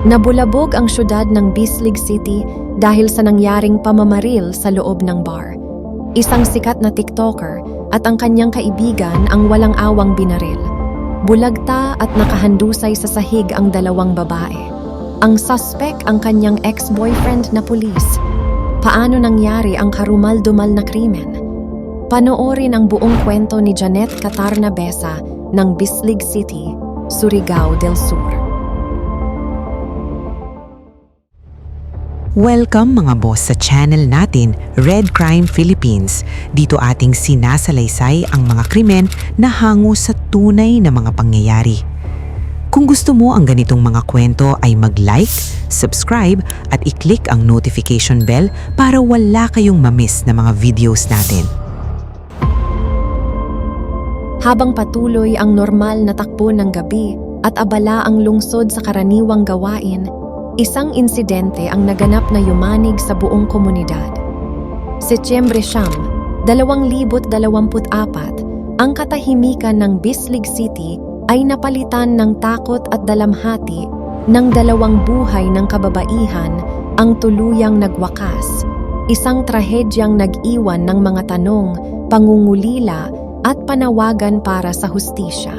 Nabulabog ang syudad ng Bislig City dahil sa nangyaring pamamaril sa loob ng bar. Isang sikat na TikToker at ang kanyang kaibigan ang walang awang binaril. Bulagta at nakahandusay sa sahig ang dalawang babae. Ang suspect ang kanyang ex-boyfriend na pulis. Paano nangyari ang karumal-dumal na krimen? Panoorin ang buong kwento ni Janet Catarnabesa ng Bislig City, Surigao del Sur. Welcome mga boss sa channel natin, Red Crime Philippines. Dito ating sinasalaysay ang mga krimen na hango sa tunay na mga pangyayari. Kung gusto mo ang ganitong mga kwento ay mag-like, subscribe at i-click ang notification bell para wala kayong ma-miss na mga videos natin. Habang patuloy ang normal na takbo ng gabi at abala ang lungsod sa karaniwang gawain, isang insidente ang naganap na yumanig sa buong komunidad. Setyembre 2024, ang katahimikan ng Bislig City ay napalitan ng takot at dalamhati ng dalawang buhay ng kababaihan ang tuluyang nagwakas. Isang trahedyang nag-iwan ng mga tanong, pangungulila at panawagan para sa hustisya.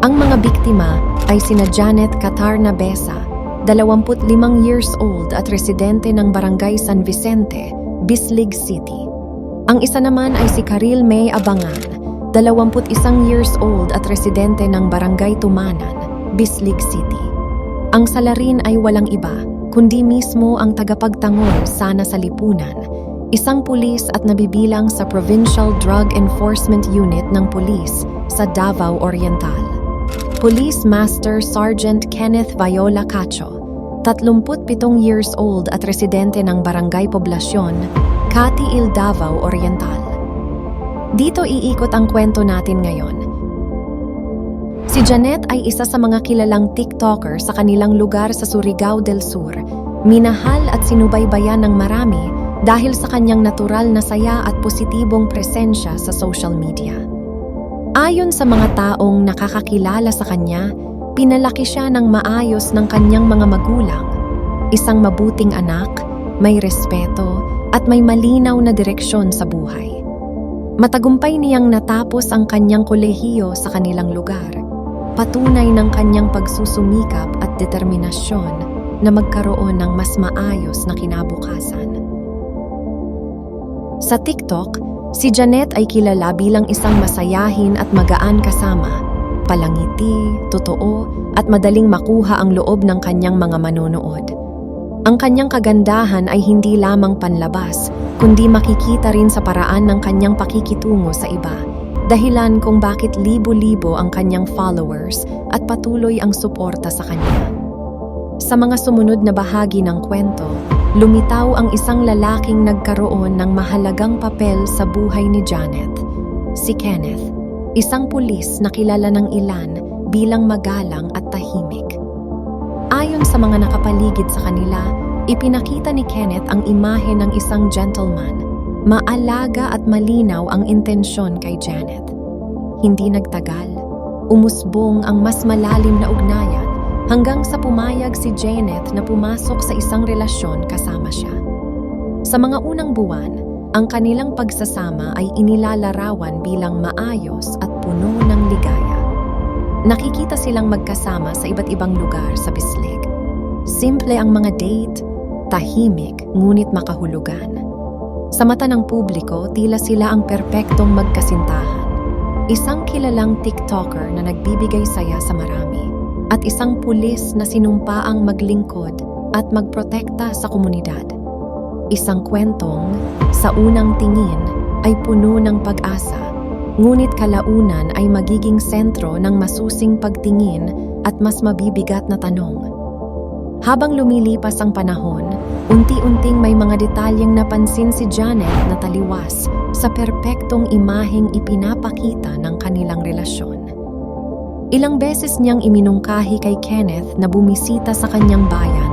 Ang mga biktima ay sina Janet Catarnabesa, 25 years old at residente ng Barangay San Vicente, Bislig City. Ang isa naman ay si Karil May Abangan, 21 years old at residente ng Barangay Tumanan, Bislig City. Ang salarin ay walang iba, kundi mismo ang tagapagtanggol sana sa lipunan, isang pulis at nabibilang sa Provincial Drug Enforcement Unit ng pulis sa Davao Oriental. Police Master Sergeant Kenneth Viola Cacho, 37 years old at residente ng Barangay Poblasyon, Cati-il, Davao Oriental. Dito iikot ang kwento natin ngayon. Si Janet ay isa sa mga kilalang TikToker sa kanilang lugar sa Surigao del Sur. Minahal at sinubaybayan ng marami dahil sa kanyang natural na saya at positibong presensya sa social media. Ayon sa mga taong nakakakilala sa kanya, pinalaki siya ng maayos ng kanyang mga magulang. Isang mabuting anak, may respeto, at may malinaw na direksyon sa buhay. Matagumpay niyang natapos ang kanyang kolehiyo sa kanilang lugar, patunay ng kanyang pagsusumikap at determinasyon na magkaroon ng mas maayos na kinabukasan. Sa TikTok, si Janet ay kilala bilang isang masayahin at magaan kasama, palangiti, totoo, at madaling makuha ang loob ng kanyang mga manonood. Ang kanyang kagandahan ay hindi lamang panlabas, kundi makikita rin sa paraan ng kanyang pakikitungo sa iba, dahilan kung bakit libo-libo ang kanyang followers at patuloy ang suporta sa kanya. Sa mga sumunod na bahagi ng kwento, lumitaw ang isang lalaking nagkaroon ng mahalagang papel sa buhay ni Janet, si Kenneth, isang pulis na kilala ng ilan bilang magalang at tahimik. Ayon sa mga nakapaligid sa kanila, ipinakita ni Kenneth ang imahe ng isang gentleman, maalaga at malinaw ang intensyon kay Janet. Hindi nagtagal, umusbong ang mas malalim na ugnayan hanggang sa pumayag si Janet na pumasok sa isang relasyon kasama siya. Sa mga unang buwan, ang kanilang pagsasama ay inilalarawan bilang maayos at puno ng ligaya. Nakikita silang magkasama sa iba't ibang lugar sa Bislig. Simple ang mga date, tahimik ngunit makahulugan. Sa mata ng publiko, tila sila ang perpektong magkasintahan. Isang kilalang TikToker na nagbibigay saya sa marami, at isang pulis na sinumpaang maglingkod at magprotekta sa komunidad. Isang kwentong, sa unang tingin, ay puno ng pag-asa, ngunit kalaunan ay magiging sentro ng masusing pagtingin at mas mabibigat na tanong. Habang lumilipas ang panahon, unti-unting may mga detalyeng napansin si Janet na taliwas sa perpektong imaheng ipinapakita ng kanilang relasyon. Ilang beses niyang iminungkahi kay Kenneth na bumisita sa kanyang bayan.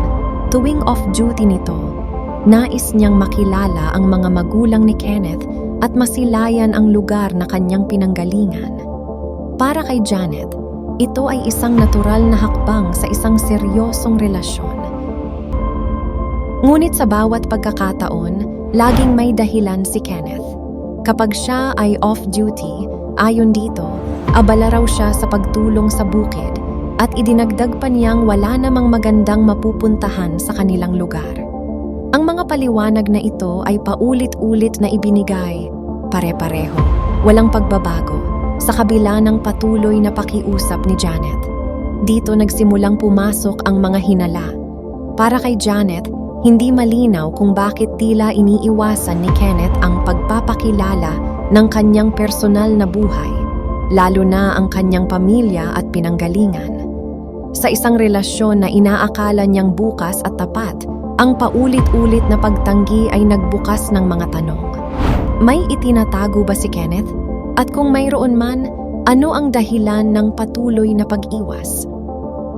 Tuwing off-duty nito, nais niyang makilala ang mga magulang ni Kenneth at masilayan ang lugar na kanyang pinanggalingan. Para kay Janet, ito ay isang natural na hakbang sa isang seryosong relasyon. Ngunit sa bawat pagkakataon, laging may dahilan si Kenneth. Kapag siya ay off-duty, ayon dito, abala raw siya sa pagtulong sa bukid at idinagdag pa niyang wala namang magandang mapupuntahan sa kanilang lugar. Ang mga paliwanag na ito ay paulit-ulit na ibinigay, pare-pareho, walang pagbabago, sa kabila ng patuloy na pakiusap ni Janet. Dito nagsimulang pumasok ang mga hinala. Para kay Janet, hindi malinaw kung bakit tila iniiwasan ni Kenneth ang pagpapakilala ng kanyang personal na buhay, lalo na ang kanyang pamilya at pinanggalingan. Sa isang relasyon na inaakala niyang bukas at tapat, ang paulit-ulit na pagtanggi ay nagbukas ng mga tanong. May itinatago ba si Kenneth? At kung mayroon man, ano ang dahilan ng patuloy na pag-iwas?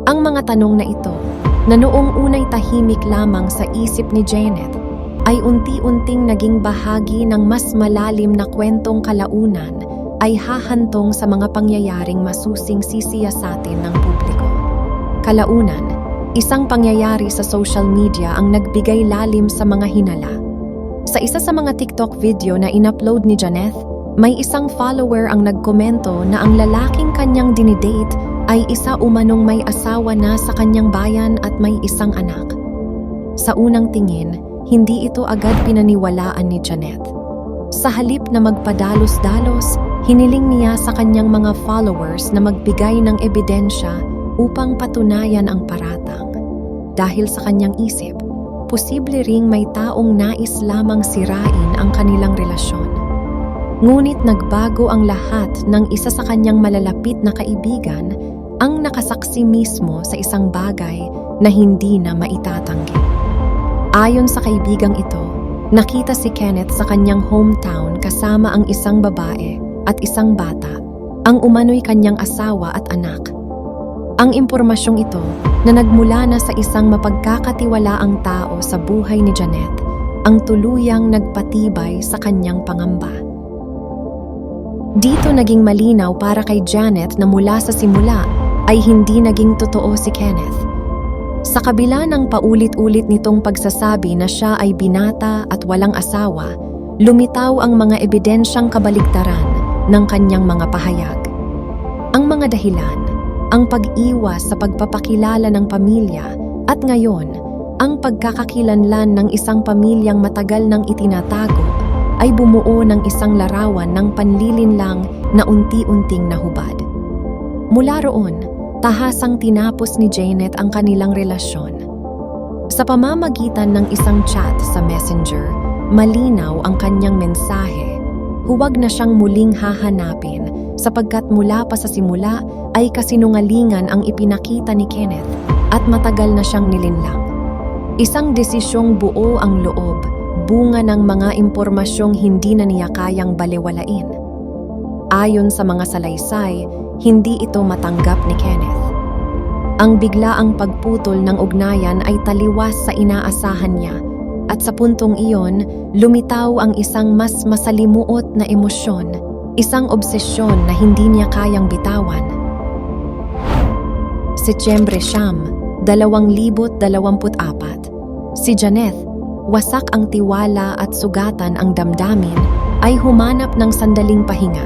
Ang mga tanong na ito, na noong unay tahimik lamang sa isip ni Janet, ay unti-unting naging bahagi ng mas malalim na kwentong kalaunan ay hahantong sa mga pangyayaring masusing sisiyasatin ng publiko. Kalaunan, isang pangyayari sa social media ang nagbigay lalim sa mga hinala. Sa isa sa mga TikTok video na in-upload ni Janet, may isang follower ang nagkomento na ang lalaking kanyang dinidate ay isa umanong may asawa na sa kanyang bayan at may isang anak. Sa unang tingin, hindi ito agad pinaniwalaan ni Janet. Sa halip na magpadalos-dalos, hiniling niya sa kanyang mga followers na magbigay ng ebidensya upang patunayan ang paratang. Dahil sa kanyang isip, posible ring may taong nais lamang sirain ang kanilang relasyon. Ngunit nagbago ang lahat ng isa sa kanyang malalapit na kaibigan ang nakasaksi mismo sa isang bagay na hindi na maitatanggi. Ayon sa kaibigang ito, nakita si Kenneth sa kanyang hometown kasama ang isang babae at isang bata, ang umano'y kanyang asawa at anak. Ang impormasyong ito na nagmula na sa isang mapagkakatiwalaang tao sa buhay ni Janet ang tuluyang nagpatibay sa kanyang pangamba. Dito naging malinaw para kay Janet na mula sa simula ay hindi naging totoo si Kenneth. Sa kabila ng paulit-ulit nitong pagsasabi na siya ay binata at walang asawa, lumitaw ang mga ebidensyang kabaligtaran ng kanyang mga pahayag. Ang mga dahilan, ang pag-iwas sa pagpapakilala ng pamilya at ngayon, ang pagkakakilanlan ng isang pamilyang matagal nang itinatago ay bumuo ng isang larawan ng panlilinlang na unti-unting nahubad. Mula roon, tahasang tinapos ni Janet ang kanilang relasyon. Sa pamamagitan ng isang chat sa Messenger, malinaw ang kanyang mensahe. Huwag na siyang muling hahanapin sapagkat mula pa sa simula ay kasinungalingan ang ipinakita ni Kenneth at matagal na siyang nilinlang. Isang desisyong buo ang loob, bunga ng mga impormasyong hindi na niya kayang balewalain. Ayon sa mga salaysay, hindi ito matanggap ni Kenneth. Ang biglaang pagputol ng ugnayan ay taliwas sa inaasahan niya at sa puntong iyon, lumitaw ang isang mas masalimuot na emosyon, isang obsesyon na hindi niya kayang bitawan. Setyembre 2024, si Janet, wasak ang tiwala at sugatan ang damdamin, ay humanap ng sandaling pahinga.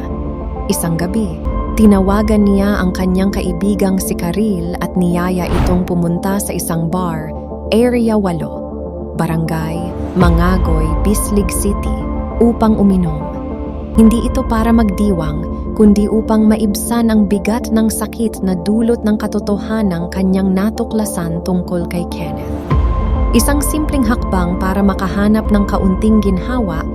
Isang gabi, tinawagan niya ang kanyang kaibigang si Karil at niyaya itong pumunta sa isang bar, Area 8, Barangay, Mangagoy, Bislig City, upang uminom. Hindi ito para magdiwang, kundi upang maibsan ang bigat ng sakit na dulot ng katotohanang kanyang natuklasan tungkol kay Kenneth. Isang simpleng hakbang para makahanap ng kaunting ginhawa,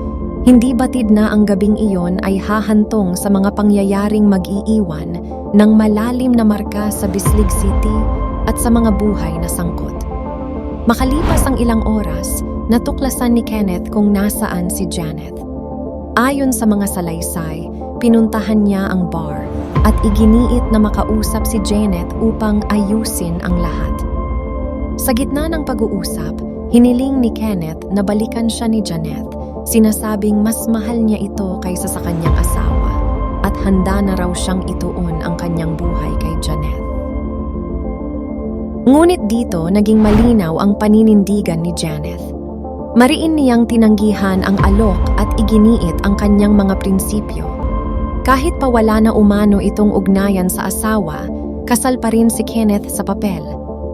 hindi batid na ang gabing iyon ay hahantong sa mga pangyayaring mag-iiwan ng malalim na marka sa Bislig City at sa mga buhay na sangkot. Makalipas ang ilang oras, natuklasan ni Kenneth kung nasaan si Janet. Ayon sa mga salaysay, pinuntahan niya ang bar at iginiit na makausap si Janet upang ayusin ang lahat. Sa gitna ng pag-uusap, hiniling ni Kenneth na balikan siya ni Janet, sinasabing mas mahal niya ito kaysa sa kanyang asawa at handa na raw siyang ituon ang kanyang buhay kay Janet. Ngunit dito naging malinaw ang paninindigan ni Janet. Mariin niyang tinanggihan ang alok at iginiit ang kanyang mga prinsipyo. Kahit pa wala na umano itong ugnayan sa asawa, kasal pa rin si Kenneth sa papel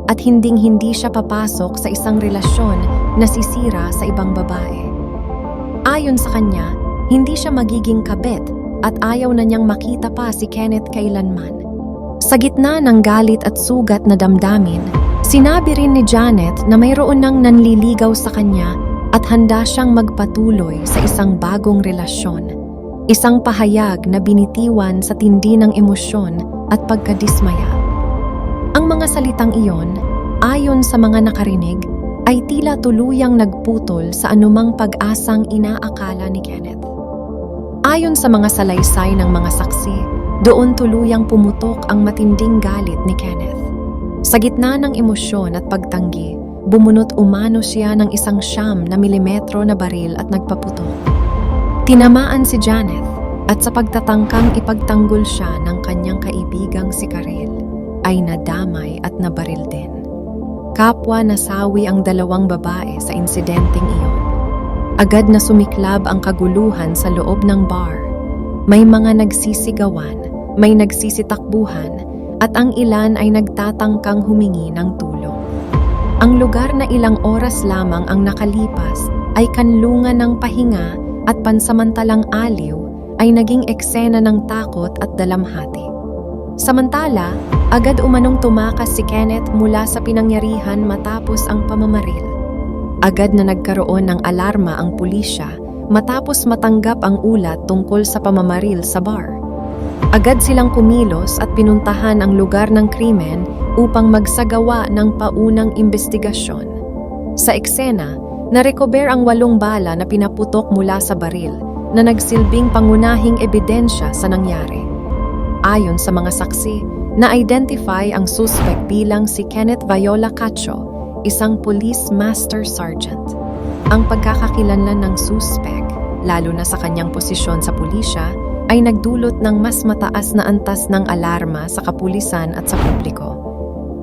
at hinding-hindi siya papasok sa isang relasyon na sisira sa ibang babae. Ayon sa kanya, hindi siya magiging kabit at ayaw na niyang makita pa si Kenneth kailanman. Sa gitna ng galit at sugat na damdamin, sinabi rin ni Janet na mayroon nang nanliligaw sa kanya at handa siyang magpatuloy sa isang bagong relasyon. Isang pahayag na binitiwan sa tindi ng emosyon at pagkadismaya. Ang mga salitang iyon, ayon sa mga nakarinig, ay tila tuluyang nagputol sa anumang pag-asang inaakala ni Kenneth. Ayon sa mga salaysay ng mga saksi, doon tuluyang pumutok ang matinding galit ni Kenneth. Sa gitna ng emosyon at pagtanggi, bumunot umano siya ng 100 mm na baril at nagpaputok. Tinamaan si Janet at sa pagtatangkang ipagtanggol siya ng kanyang kaibigang si Karel, ay nadamay at nabaril din. Kapwa nasawi ang 2 babae sa insidenteng iyon. Agad na sumiklab ang kaguluhan sa loob ng bar. May mga nagsisigawan, may nagsisitakbuhan, at ang ilan ay nagtatangkang humingi ng tulong. Ang lugar na ilang oras lamang ang nakalipas ay kanlungan ng pahinga at pansamantalang aliw ay naging eksena ng takot at dalamhati. Samantala, agad umanong tumakas si Kenneth mula sa pinangyarihan matapos ang pamamaril. Agad na nagkaroon ng alarma ang pulisya matapos matanggap ang ulat tungkol sa pamamaril sa bar. Agad silang kumilos at pinuntahan ang lugar ng krimen upang magsagawa ng paunang investigasyon. Sa eksena, narecover ang 8 bala na pinaputok mula sa baril na nagsilbing pangunahing ebidensya sa nangyari. Ayon sa mga saksi, na-identify ang suspect bilang si Kenneth Viola Cacho, isang police master sergeant. Ang pagkakakilanlan ng suspect, lalo na sa kanyang posisyon sa pulisya, ay nagdulot ng mas mataas na antas ng alarma sa kapulisan at sa publiko.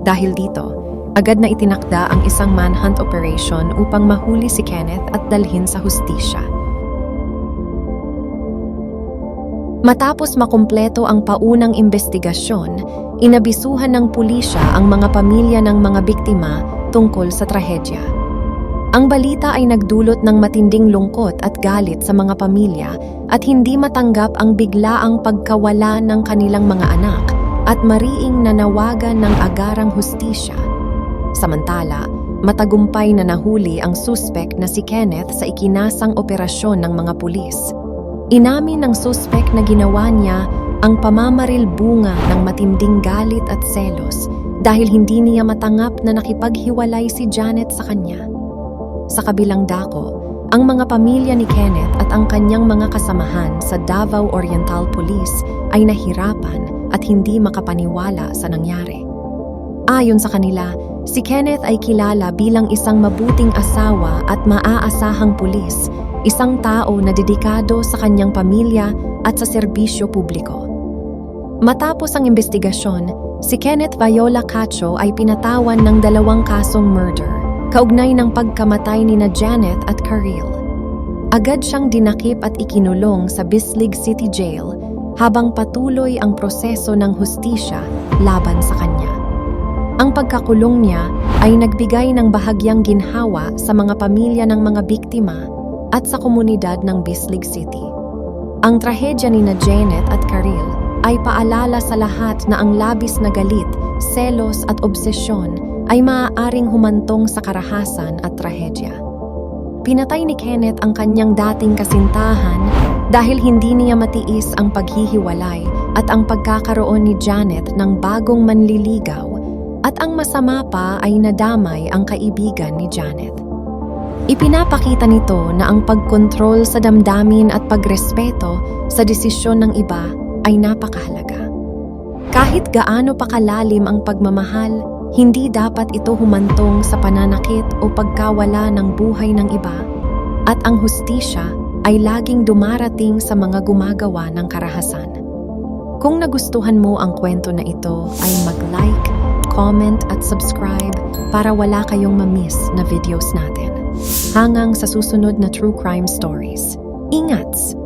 Dahil dito, agad na itinakda ang isang manhunt operation upang mahuli si Kenneth at dalhin sa hustisya. Matapos makumpleto ang paunang investigasyon, inabisuhan ng pulisya ang mga pamilya ng mga biktima tungkol sa trahedya. Ang balita ay nagdulot ng matinding lungkot at galit sa mga pamilya at hindi matanggap ang biglaang pagkawala ng kanilang mga anak at mariing nanawagan ng agarang hustisya. Samantala, matagumpay na nahuli ang suspect na si Kenneth sa ikinasang operasyon ng mga pulis. Inamin ng suspect na ginawa niya ang pamamaril bunga ng matinding galit at selos dahil hindi niya matanggap na nakipaghiwalay si Janet sa kanya. Sa kabilang dako, ang mga pamilya ni Kenneth at ang kanyang mga kasamahan sa Davao Oriental Police ay nahirapan at hindi makapaniwala sa nangyari. Ayon sa kanila, si Kenneth ay kilala bilang isang mabuting asawa at maaasahang pulis, isang tao na dedikado sa kanyang pamilya at sa serbisyo publiko. Matapos ang investigasyon, si Kenneth Viola Cacho ay pinatawan ng 2 kasong murder, kaugnay ng pagkamatay ni Janet at Karel. Agad siyang dinakip at ikinulong sa Bislig City Jail habang patuloy ang proseso ng hustisya laban sa kanya. Ang pagkakulong niya ay nagbigay ng bahagyang ginhawa sa mga pamilya ng mga biktima at sa komunidad ng Bislig City. Ang trahedya ni Janet at Karel ay paalala sa lahat na ang labis na galit, selos at obsesyon ay maaaring humantong sa karahasan at trahedya. Pinatay ni Kenneth ang kanyang dating kasintahan dahil hindi niya matiis ang paghihiwalay at ang pagkakaroon ni Janet ng bagong manliligaw, at ang masama pa ay nadamay ang kaibigan ni Janet. Ipinapakita nito na ang pagkontrol sa damdamin at pagrespeto sa desisyon ng iba ay napakahalaga. Kahit gaano pa kalalim ang pagmamahal, hindi dapat ito humantong sa pananakit o pagkawala ng buhay ng iba, at ang hustisya ay laging dumarating sa mga gumagawa ng karahasan. Kung nagustuhan mo ang kwento na ito ay mag-like, comment at subscribe para wala kayong ma-miss na videos natin. Hanggang sa susunod na True Crime Stories. Ingat!